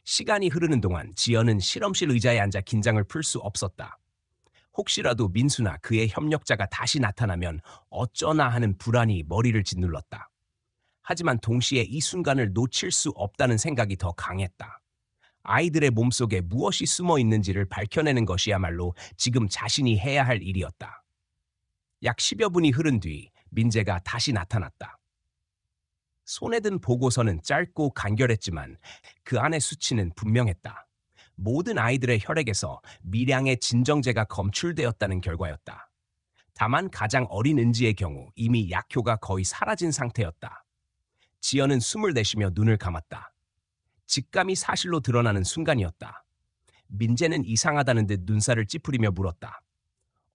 A: 시간이 흐르는 동안 지연은 실험실 의자에 앉아 긴장을 풀 수 없었다. 혹시라도 민수나 그의 협력자가 다시 나타나면 어쩌나 하는 불안이 머리를 짓눌렀다. 하지만 동시에 이 순간을 놓칠 수 없다는 생각이 더 강했다. 아이들의 몸속에 무엇이 숨어 있는지를 밝혀내는 것이야말로 지금 자신이 해야 할 일이었다. 약 10여 분이 흐른 뒤 민재가 다시 나타났다. 손에 든 보고서는 짧고 간결했지만 그 안의 수치는 분명했다. 모든 아이들의 혈액에서 미량의 진정제가 검출되었다는 결과였다. 다만 가장 어린 은지의 경우 이미 약효가 거의 사라진 상태였다. 지연은 숨을 내쉬며 눈을 감았다. 직감이 사실로 드러나는 순간이었다. 민재는 이상하다는 듯 눈살을 찌푸리며 물었다.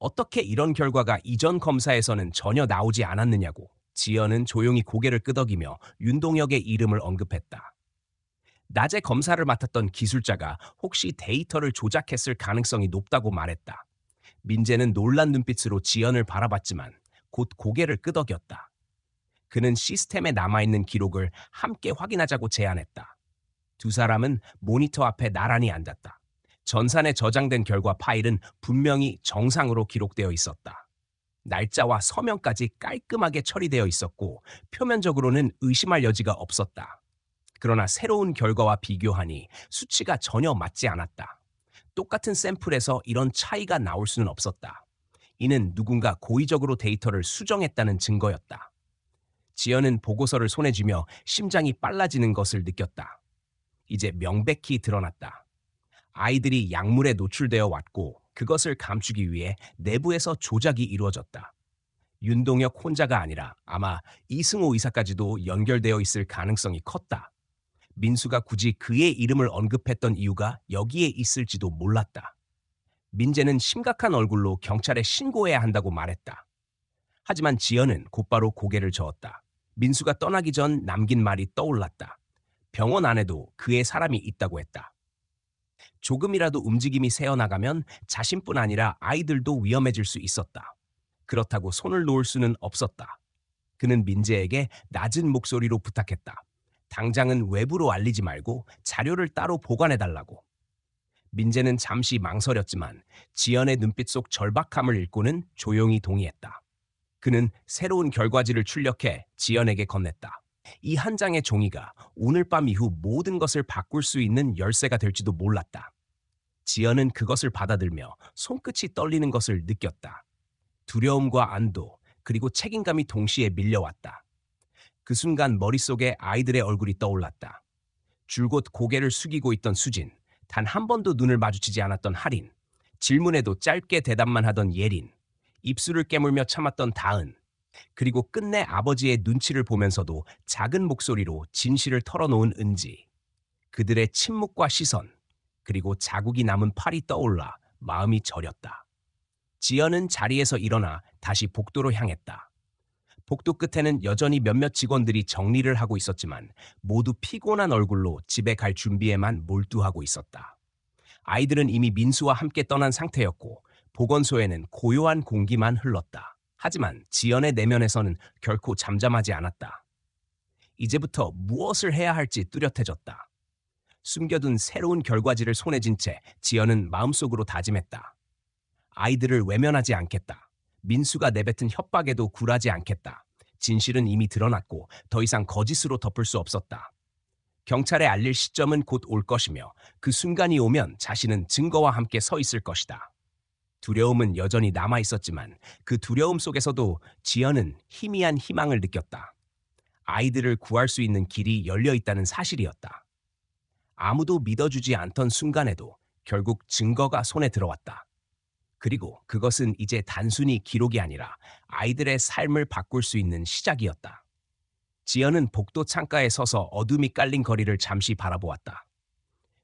A: 어떻게 이런 결과가 이전 검사에서는 전혀 나오지 않았느냐고. 지연은 조용히 고개를 끄덕이며 윤동혁의 이름을 언급했다. 낮에 검사를 맡았던 기술자가 혹시 데이터를 조작했을 가능성이 높다고 말했다. 민재는 놀란 눈빛으로 지연을 바라봤지만 곧 고개를 끄덕였다. 그는 시스템에 남아있는 기록을 함께 확인하자고 제안했다. 두 사람은 모니터 앞에 나란히 앉았다. 전산에 저장된 결과 파일은 분명히 정상으로 기록되어 있었다. 날짜와 서명까지 깔끔하게 처리되어 있었고 표면적으로는 의심할 여지가 없었다. 그러나 새로운 결과와 비교하니 수치가 전혀 맞지 않았다. 똑같은 샘플에서 이런 차이가 나올 수는 없었다. 이는 누군가 고의적으로 데이터를 수정했다는 증거였다. 지연은 보고서를 손에 쥐며 심장이 빨라지는 것을 느꼈다. 이제 명백히 드러났다. 아이들이 약물에 노출되어 왔고 그것을 감추기 위해 내부에서 조작이 이루어졌다. 윤동혁 혼자가 아니라 아마 이승호 의사까지도 연결되어 있을 가능성이 컸다. 민수가 굳이 그의 이름을 언급했던 이유가 여기에 있을지도 몰랐다. 민재는 심각한 얼굴로 경찰에 신고해야 한다고 말했다. 하지만 지연은 곧바로 고개를 저었다. 민수가 떠나기 전 남긴 말이 떠올랐다. 병원 안에도 그의 사람이 있다고 했다. 조금이라도 움직임이 새어나가면 자신뿐 아니라 아이들도 위험해질 수 있었다. 그렇다고 손을 놓을 수는 없었다. 그는 민재에게 낮은 목소리로 부탁했다. 당장은 외부로 알리지 말고 자료를 따로 보관해달라고. 민재는 잠시 망설였지만 지연의 눈빛 속 절박함을 읽고는 조용히 동의했다. 그는 새로운 결과지를 출력해 지연에게 건넸다. 이 한 장의 종이가 오늘 밤 이후 모든 것을 바꿀 수 있는 열쇠가 될지도 몰랐다. 지연은 그것을 받아들며 손끝이 떨리는 것을 느꼈다. 두려움과 안도 그리고 책임감이 동시에 밀려왔다. 그 순간 머릿속에 아이들의 얼굴이 떠올랐다. 줄곧 고개를 숙이고 있던 수진, 단 한 번도 눈을 마주치지 않았던 할인, 질문에도 짧게 대답만 하던 예린, 입술을 깨물며 참았던 다은, 그리고 끝내 아버지의 눈치를 보면서도 작은 목소리로 진실을 털어놓은 은지. 그들의 침묵과 시선, 그리고 자국이 남은 팔이 떠올라 마음이 저렸다. 지연은 자리에서 일어나 다시 복도로 향했다. 복도 끝에는 여전히 몇몇 직원들이 정리를 하고 있었지만 모두 피곤한 얼굴로 집에 갈 준비에만 몰두하고 있었다. 아이들은 이미 민수와 함께 떠난 상태였고 보건소에는 고요한 공기만 흘렀다. 하지만 지연의 내면에서는 결코 잠잠하지 않았다. 이제부터 무엇을 해야 할지 뚜렷해졌다. 숨겨둔 새로운 결과지를 손에 쥔 채 지연은 마음속으로 다짐했다. 아이들을 외면하지 않겠다. 민수가 내뱉은 협박에도 굴하지 않겠다. 진실은 이미 드러났고 더 이상 거짓으로 덮을 수 없었다. 경찰에 알릴 시점은 곧 올 것이며 그 순간이 오면 자신은 증거와 함께 서 있을 것이다. 두려움은 여전히 남아 있었지만 그 두려움 속에서도 지연은 희미한 희망을 느꼈다. 아이들을 구할 수 있는 길이 열려 있다는 사실이었다. 아무도 믿어주지 않던 순간에도 결국 증거가 손에 들어왔다. 그리고 그것은 이제 단순히 기록이 아니라 아이들의 삶을 바꿀 수 있는 시작이었다. 지연은 복도 창가에 서서 어둠이 깔린 거리를 잠시 바라보았다.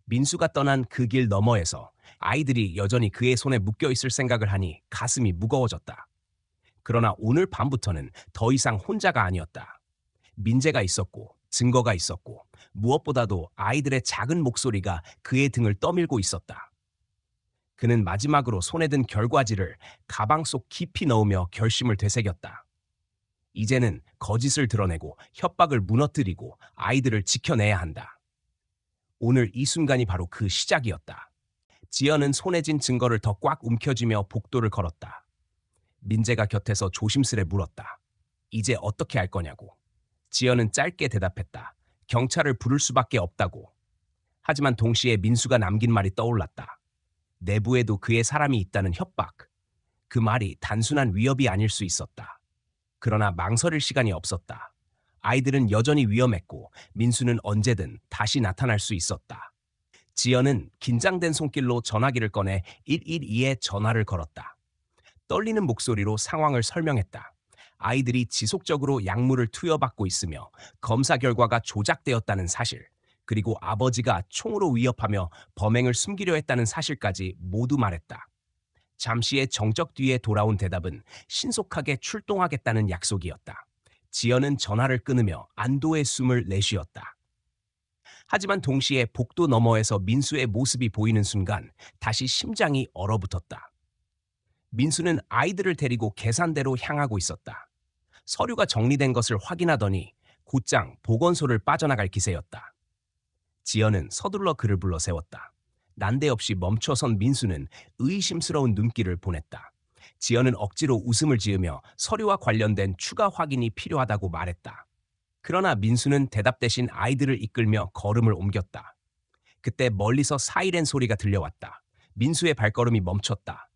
A: 민수가 떠난 그 길 너머에서 아이들이 여전히 그의 손에 묶여 있을 생각을 하니 가슴이 무거워졌다. 그러나 오늘 밤부터는 더 이상 혼자가 아니었다. 민재가 있었고 증거가 있었고 무엇보다도 아이들의 작은 목소리가 그의 등을 떠밀고 있었다. 그는 마지막으로 손에 든 결과지를 가방 속 깊이 넣으며 결심을 되새겼다. 이제는 거짓을 드러내고 협박을 무너뜨리고 아이들을 지켜내야 한다. 오늘 이 순간이 바로 그 시작이었다. 지연은 손에 쥔 증거를 더 꽉 움켜쥐며 복도를 걸었다. 민재가 곁에서 조심스레 물었다. 이제 어떻게 할 거냐고. 지연은 짧게 대답했다. 경찰을 부를 수밖에 없다고. 하지만 동시에 민수가 남긴 말이 떠올랐다. 내부에도 그의 사람이 있다는 협박. 그 말이 단순한 위협이 아닐 수 있었다. 그러나 망설일 시간이 없었다. 아이들은 여전히 위험했고 민수는 언제든 다시 나타날 수 있었다. 지연은 긴장된 손길로 전화기를 꺼내 112에 전화를 걸었다. 떨리는 목소리로 상황을 설명했다. 아이들이 지속적으로 약물을 투여받고 있으며 검사 결과가 조작되었다는 사실, 그리고 아버지가 총으로 위협하며 범행을 숨기려 했다는 사실까지 모두 말했다. 잠시의 정적 뒤에 돌아온 대답은 신속하게 출동하겠다는 약속이었다. 지연은 전화를 끊으며 안도의 숨을 내쉬었다. 하지만 동시에 복도 너머에서 민수의 모습이 보이는 순간 다시 심장이 얼어붙었다. 민수는 아이들을 데리고 계산대로 향하고 있었다. 서류가 정리된 것을 확인하더니 곧장 보건소를 빠져나갈 기세였다. 지연은 서둘러 그를 불러 세웠다. 난데없이 멈춰선 민수는 의심스러운 눈길을 보냈다. 지연은 억지로 웃음을 지으며 서류와 관련된 추가 확인이 필요하다고 말했다. 그러나 민수는 대답 대신 아이들을 이끌며 걸음을 옮겼다. 그때 멀리서 사이렌 소리가 들려왔다. 민수의 발걸음이 멈췄다.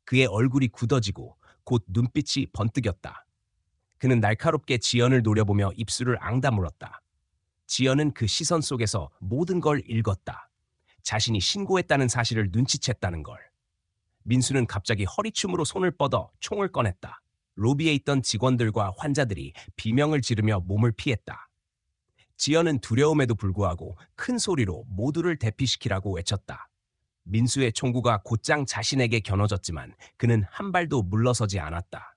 A: 그의 얼굴이 굳어지고 곧 눈빛이 번뜩였다. 그는 날카롭게 지연을 노려보며 입술을 앙다물었다. 지연은 그 시선 속에서 모든 걸 읽었다. 자신이 신고했다는 사실을 눈치챘다는 걸. 민수는 갑자기 허리춤으로 손을 뻗어 총을 꺼냈다. 로비에 있던 직원들과 환자들이 비명을 지르며 몸을 피했다. 지연은 두려움에도 불구하고 큰 소리로 모두를 대피시키라고 외쳤다. 민수의 총구가 곧장 자신에게 겨눠졌지만 그는 한 발도 물러서지 않았다.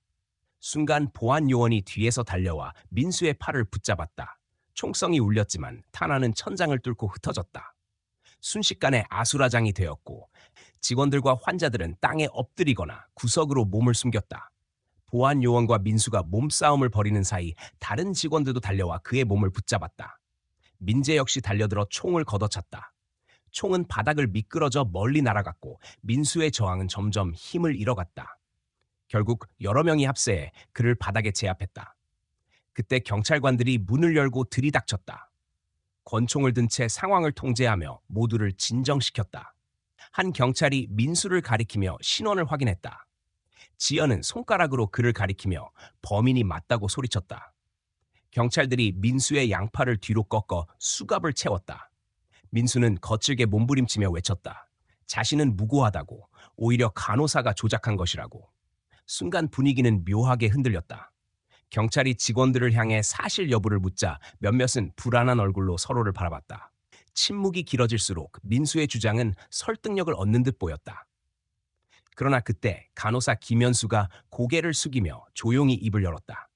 A: 순간 보안 요원이 뒤에서 달려와 민수의 팔을 붙잡았다. 총성이 울렸지만 탄환은 천장을 뚫고 흩어졌다. 순식간에 아수라장이 되었고 직원들과 환자들은 땅에 엎드리거나 구석으로 몸을 숨겼다. 보안 요원과 민수가 몸싸움을 벌이는 사이 다른 직원들도 달려와 그의 몸을 붙잡았다. 민재 역시 달려들어 총을 걷어찼다. 총은 바닥을 미끄러져 멀리 날아갔고 민수의 저항은 점점 힘을 잃어갔다. 결국 여러 명이 합세해 그를 바닥에 제압했다. 그때 경찰관들이 문을 열고 들이닥쳤다. 권총을 든 채 상황을 통제하며 모두를 진정시켰다. 한 경찰이 민수를 가리키며 신원을 확인했다. 지연은 손가락으로 그를 가리키며 범인이 맞다고 소리쳤다. 경찰들이 민수의 양팔을 뒤로 꺾어 수갑을 채웠다. 민수는 거칠게 몸부림치며 외쳤다. 자신은 무고하다고, 오히려 간호사가 조작한 것이라고. 순간 분위기는 묘하게 흔들렸다. 경찰이 직원들을 향해 사실 여부를 묻자 몇몇은 불안한 얼굴로 서로를 바라봤다. 침묵이 길어질수록 민수의 주장은 설득력을 얻는 듯 보였다. 그러나 그때 간호사 김현수가 고개를 숙이며 조용히 입을 열었다.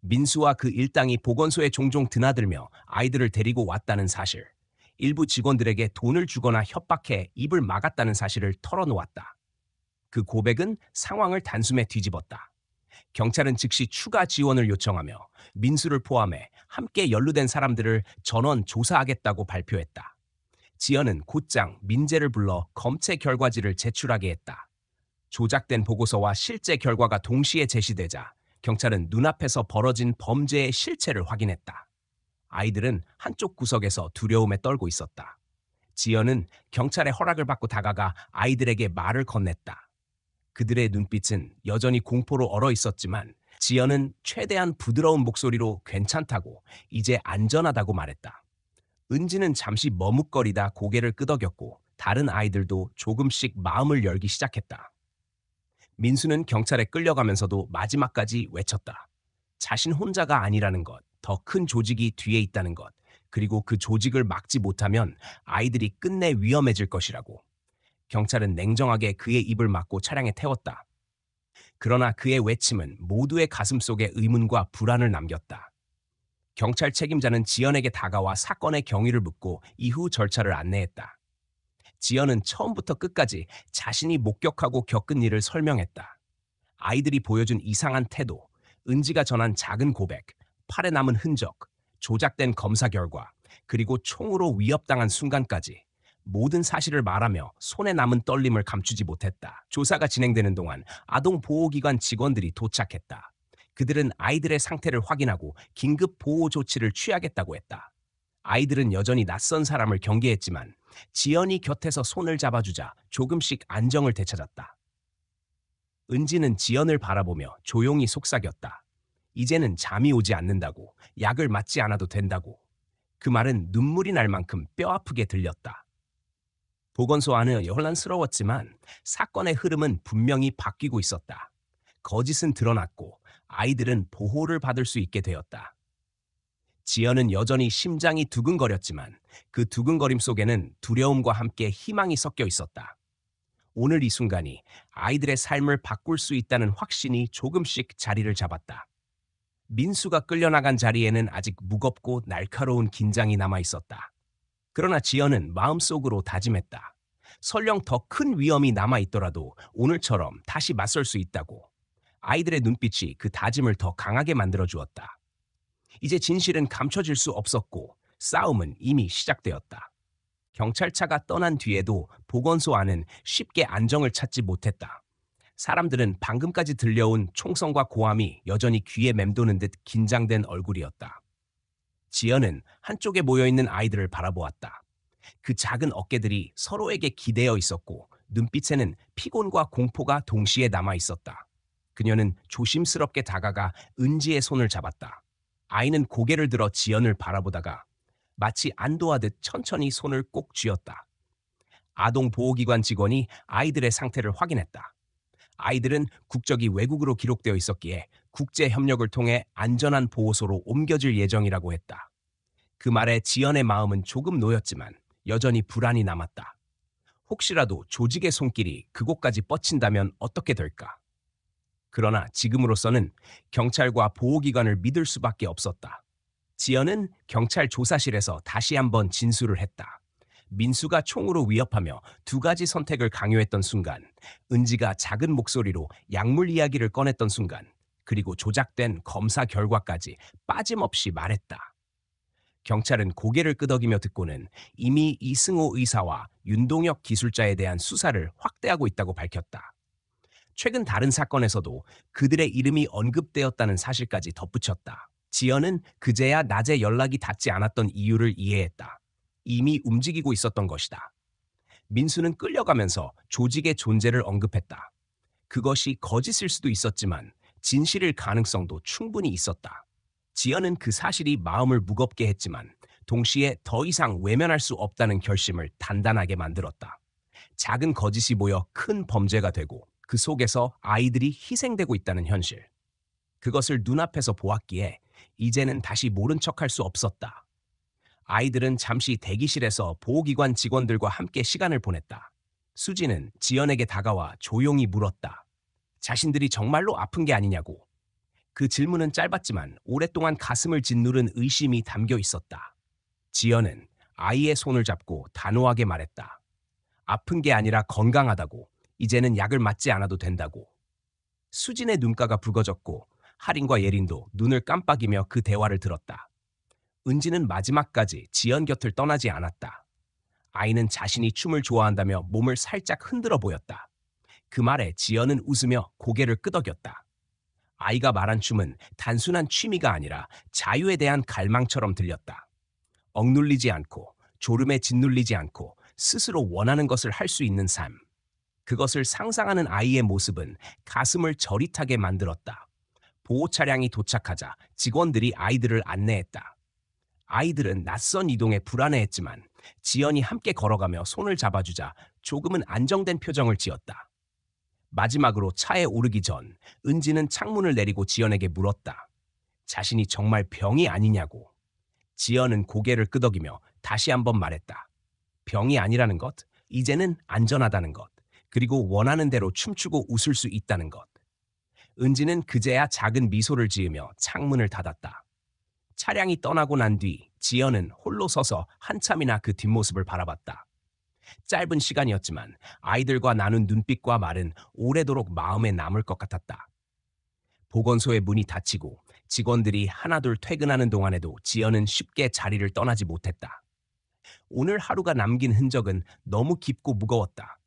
A: 민수와 그 일당이 보건소에 종종 드나들며 아이들을 데리고 왔다는 사실, 일부 직원들에게 돈을 주거나 협박해 입을 막았다는 사실을 털어놓았다. 그 고백은 상황을 단숨에 뒤집었다. 경찰은 즉시 추가 지원을 요청하며 민수를 포함해 함께 연루된 사람들을 전원 조사하겠다고 발표했다. 지연은 곧장 민재를 불러 검체 결과지를 제출하게 했다. 조작된 보고서와 실제 결과가 동시에 제시되자 경찰은 눈앞에서 벌어진 범죄의 실체를 확인했다. 아이들은 한쪽 구석에서 두려움에 떨고 있었다. 지연은 경찰의 허락을 받고 다가가 아이들에게 말을 건넸다. 그들의 눈빛은 여전히 공포로 얼어 있었지만 지연은 최대한 부드러운 목소리로 괜찮다고, 이제 안전하다고 말했다. 은지는 잠시 머뭇거리다 고개를 끄덕였고 다른 아이들도 조금씩 마음을 열기 시작했다. 민수는 경찰에 끌려가면서도 마지막까지 외쳤다. 자신 혼자가 아니라는 것, 더 큰 조직이 뒤에 있다는 것, 그리고 그 조직을 막지 못하면 아이들이 끝내 위험해질 것이라고. 경찰은 냉정하게 그의 입을 막고 차량에 태웠다. 그러나 그의 외침은 모두의 가슴속에 의문과 불안을 남겼다. 경찰 책임자는 지연에게 다가와 사건의 경위를 묻고 이후 절차를 안내했다. 지연은 처음부터 끝까지 자신이 목격하고 겪은 일을 설명했다. 아이들이 보여준 이상한 태도, 은지가 전한 작은 고백, 팔에 남은 흔적, 조작된 검사 결과, 그리고 총으로 위협당한 순간까지 모든 사실을 말하며 손에 남은 떨림을 감추지 못했다. 조사가 진행되는 동안 아동보호기관 직원들이 도착했다. 그들은 아이들의 상태를 확인하고 긴급 보호 조치를 취하겠다고 했다. 아이들은 여전히 낯선 사람을 경계했지만 지연이 곁에서 손을 잡아주자 조금씩 안정을 되찾았다. 은지는 지연을 바라보며 조용히 속삭였다. 이제는 잠이 오지 않는다고, 약을 맞지 않아도 된다고. 그 말은 눈물이 날 만큼 뼈아프게 들렸다. 보건소 안은 혼란스러웠지만 사건의 흐름은 분명히 바뀌고 있었다. 거짓은 드러났고 아이들은 보호를 받을 수 있게 되었다. 지연은 여전히 심장이 두근거렸지만 그 두근거림 속에는 두려움과 함께 희망이 섞여 있었다. 오늘 이 순간이 아이들의 삶을 바꿀 수 있다는 확신이 조금씩 자리를 잡았다. 민수가 끌려나간 자리에는 아직 무겁고 날카로운 긴장이 남아 있었다. 그러나 지연은 마음속으로 다짐했다. 설령 더 큰 위험이 남아 있더라도 오늘처럼 다시 맞설 수 있다고. 아이들의 눈빛이 그 다짐을 더 강하게 만들어 주었다. 이제 진실은 감춰질 수 없었고 싸움은 이미 시작되었다. 경찰차가 떠난 뒤에도 보건소 안은 쉽게 안정을 찾지 못했다. 사람들은 방금까지 들려온 총성과 고함이 여전히 귀에 맴도는 듯 긴장된 얼굴이었다. 지연은 한쪽에 모여있는 아이들을 바라보았다. 그 작은 어깨들이 서로에게 기대어 있었고 눈빛에는 피곤과 공포가 동시에 남아 있었다. 그녀는 조심스럽게 다가가 은지의 손을 잡았다. 아이는 고개를 들어 지연을 바라보다가 마치 안도하듯 천천히 손을 꼭 쥐었다. 아동보호기관 직원이 아이들의 상태를 확인했다. 아이들은 국적이 외국으로 기록되어 있었기에 국제 협력을 통해 안전한 보호소로 옮겨질 예정이라고 했다. 그 말에 지연의 마음은 조금 놓였지만 여전히 불안이 남았다. 혹시라도 조직의 손길이 그곳까지 뻗친다면 어떻게 될까? 그러나 지금으로서는 경찰과 보호기관을 믿을 수밖에 없었다. 지연은 경찰 조사실에서 다시 한번 진술을 했다. 민수가 총으로 위협하며 두 가지 선택을 강요했던 순간, 은지가 작은 목소리로 약물 이야기를 꺼냈던 순간, 그리고 조작된 검사 결과까지 빠짐없이 말했다. 경찰은 고개를 끄덕이며 듣고는 이미 이승호 의사와 윤동혁 기술자에 대한 수사를 확대하고 있다고 밝혔다. 최근 다른 사건에서도 그들의 이름이 언급되었다는 사실까지 덧붙였다. 지연은 그제야 낮에 연락이 닿지 않았던 이유를 이해했다. 이미 움직이고 있었던 것이다. 민수는 끌려가면서 조직의 존재를 언급했다. 그것이 거짓일 수도 있었지만 진실일 가능성도 충분히 있었다. 지연은 그 사실이 마음을 무겁게 했지만 동시에 더 이상 외면할 수 없다는 결심을 단단하게 만들었다. 작은 거짓이 모여 큰 범죄가 되고 그 속에서 아이들이 희생되고 있다는 현실. 그것을 눈앞에서 보았기에 이제는 다시 모른 척할 수 없었다. 아이들은 잠시 대기실에서 보호기관 직원들과 함께 시간을 보냈다. 수지는 지연에게 다가와 조용히 물었다. 자신들이 정말로 아픈 게 아니냐고. 그 질문은 짧았지만 오랫동안 가슴을 짓누른 의심이 담겨 있었다. 지연은 아이의 손을 잡고 단호하게 말했다. 아픈 게 아니라 건강하다고. 이제는 약을 맞지 않아도 된다고. 수진의 눈가가 붉어졌고 할인과 예린도 눈을 깜빡이며 그 대화를 들었다. 은지는 마지막까지 지연 곁을 떠나지 않았다. 아이는 자신이 춤을 좋아한다며 몸을 살짝 흔들어 보였다. 그 말에 지연은 웃으며 고개를 끄덕였다. 아이가 말한 춤은 단순한 취미가 아니라 자유에 대한 갈망처럼 들렸다. 억눌리지 않고 졸음에 짓눌리지 않고 스스로 원하는 것을 할 수 있는 삶. 그것을 상상하는 아이의 모습은 가슴을 저릿하게 만들었다. 보호 차량이 도착하자 직원들이 아이들을 안내했다. 아이들은 낯선 이동에 불안해했지만 지연이 함께 걸어가며 손을 잡아주자 조금은 안정된 표정을 지었다. 마지막으로 차에 오르기 전 은지는 창문을 내리고 지연에게 물었다. 자신이 정말 병이 아니냐고. 지연은 고개를 끄덕이며 다시 한번 말했다. 병이 아니라는 것, 이제는 안전하다는 것, 그리고 원하는 대로 춤추고 웃을 수 있다는 것. 은지는 그제야 작은 미소를 지으며 창문을 닫았다. 차량이 떠나고 난 뒤 지연은 홀로 서서 한참이나 그 뒷모습을 바라봤다. 짧은 시간이었지만 아이들과 나눈 눈빛과 말은 오래도록 마음에 남을 것 같았다. 보건소의 문이 닫히고 직원들이 하나둘 퇴근하는 동안에도 지연은 쉽게 자리를 떠나지 못했다. 오늘 하루가 남긴 흔적은 너무 깊고 무거웠다.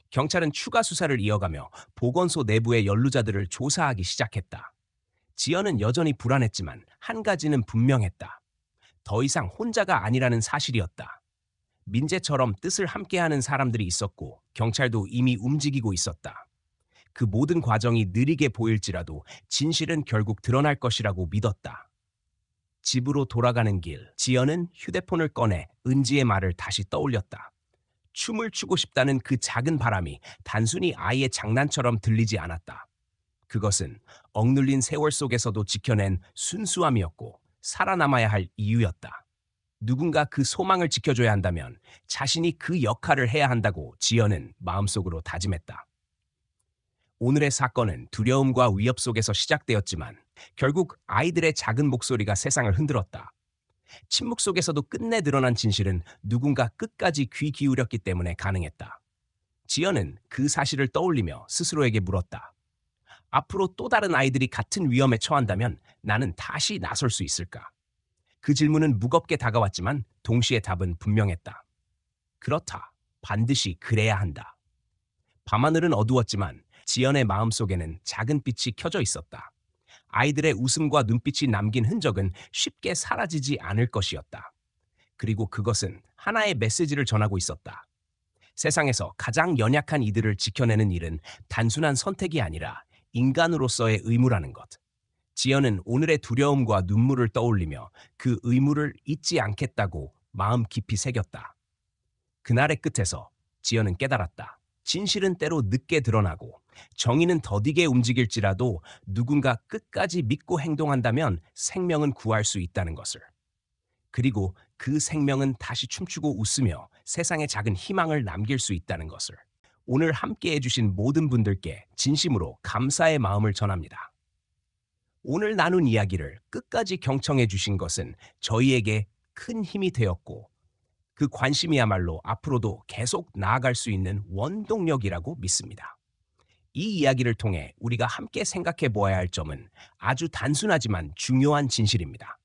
A: 경찰은 추가 수사를 이어가며 보건소 내부의 연루자들을 조사하기 시작했다. 지연은 여전히 불안했지만 한 가지는 분명했다. 더 이상 혼자가 아니라는 사실이었다. 민재처럼 뜻을 함께하는 사람들이 있었고 경찰도 이미 움직이고 있었다. 그 모든 과정이 느리게 보일지라도 진실은 결국 드러날 것이라고 믿었다. 집으로 돌아가는 길, 지연은 휴대폰을 꺼내 은지의 말을 다시 떠올렸다. 춤을 추고 싶다는 그 작은 바람이 단순히 아이의 장난처럼 들리지 않았다. 그것은 억눌린 세월 속에서도 지켜낸 순수함이었고 살아남아야 할 이유였다. 누군가 그 소망을 지켜줘야 한다면 자신이 그 역할을 해야 한다고 지연은 마음속으로 다짐했다. 오늘의 사건은 두려움과 위협 속에서 시작되었지만 결국 아이들의 작은 목소리가 세상을 흔들었다. 침묵 속에서도 끝내 드러난 진실은 누군가 끝까지 귀 기울였기 때문에 가능했다. 지연은 그 사실을 떠올리며 스스로에게 물었다. 앞으로 또 다른 아이들이 같은 위험에 처한다면 나는 다시 나설 수 있을까? 그 질문은 무겁게 다가왔지만 동시에 답은 분명했다. 그렇다. 반드시 그래야 한다. 밤하늘은 어두웠지만 지연의 마음속에는 작은 빛이 켜져 있었다. 아이들의 웃음과 눈빛이 남긴 흔적은 쉽게 사라지지 않을 것이었다. 그리고 그것은 하나의 메시지를 전하고 있었다. 세상에서 가장 연약한 이들을 지켜내는 일은 단순한 선택이 아니라 인간으로서의 의무라는 것. 지연은 오늘의 두려움과 눈물을 떠올리며 그 의무를 잊지 않겠다고 마음 깊이 새겼다. 그날의 끝에서 지연은 깨달았다. 진실은 때로 늦게 드러나고 정의는 더디게 움직일지라도 누군가 끝까지 믿고 행동한다면 생명은 구할 수 있다는 것을. 그리고 그 생명은 다시 춤추고 웃으며 세상에 작은 희망을 남길 수 있다는 것을. 오늘 함께 해주신 모든 분들께 진심으로 감사의 마음을 전합니다. 오늘 나눈 이야기를 끝까지 경청해 주신 것은 저희에게 큰 힘이 되었고 그 관심이야말로 앞으로도 계속 나아갈 수 있는 원동력이라고 믿습니다. 이 이야기를 통해 우리가 함께 생각해 보아야 할 점은 아주 단순하지만 중요한 진실입니다.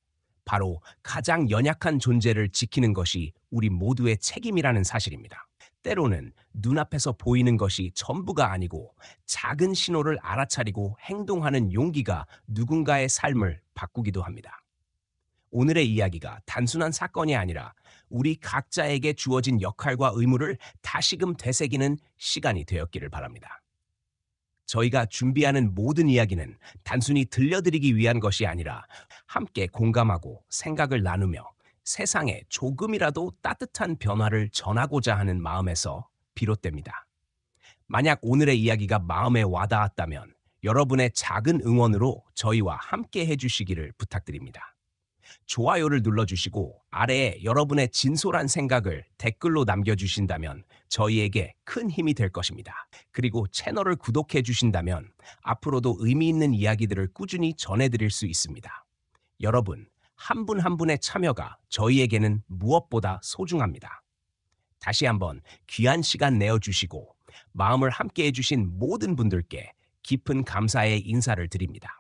A: 바로 가장 연약한 존재를 지키는 것이 우리 모두의 책임이라는 사실입니다. 때로는 눈앞에서 보이는 것이 전부가 아니고 작은 신호를 알아차리고 행동하는 용기가 누군가의 삶을 바꾸기도 합니다. 오늘의 이야기가 단순한 사건이 아니라 우리 각자에게 주어진 역할과 의무를 다시금 되새기는 시간이 되었기를 바랍니다. 저희가 준비하는 모든 이야기는 단순히 들려드리기 위한 것이 아니라 함께 공감하고 생각을 나누며 세상에 조금이라도 따뜻한 변화를 전하고자 하는 마음에서 비롯됩니다. 만약 오늘의 이야기가 마음에 와닿았다면 여러분의 작은 응원으로 저희와 함께 해주시기를 부탁드립니다. 좋아요를 눌러주시고 아래에 여러분의 진솔한 생각을 댓글로 남겨주신다면 저희에게 큰 힘이 될 것입니다. 그리고 채널을 구독해 주신다면 앞으로도 의미 있는 이야기들을 꾸준히 전해드릴 수 있습니다. 여러분, 한 분 한 분의 참여가 저희에게는 무엇보다 소중합니다. 다시 한번 귀한 시간 내어주시고 마음을 함께 해주신 모든 분들께 깊은 감사의 인사를 드립니다.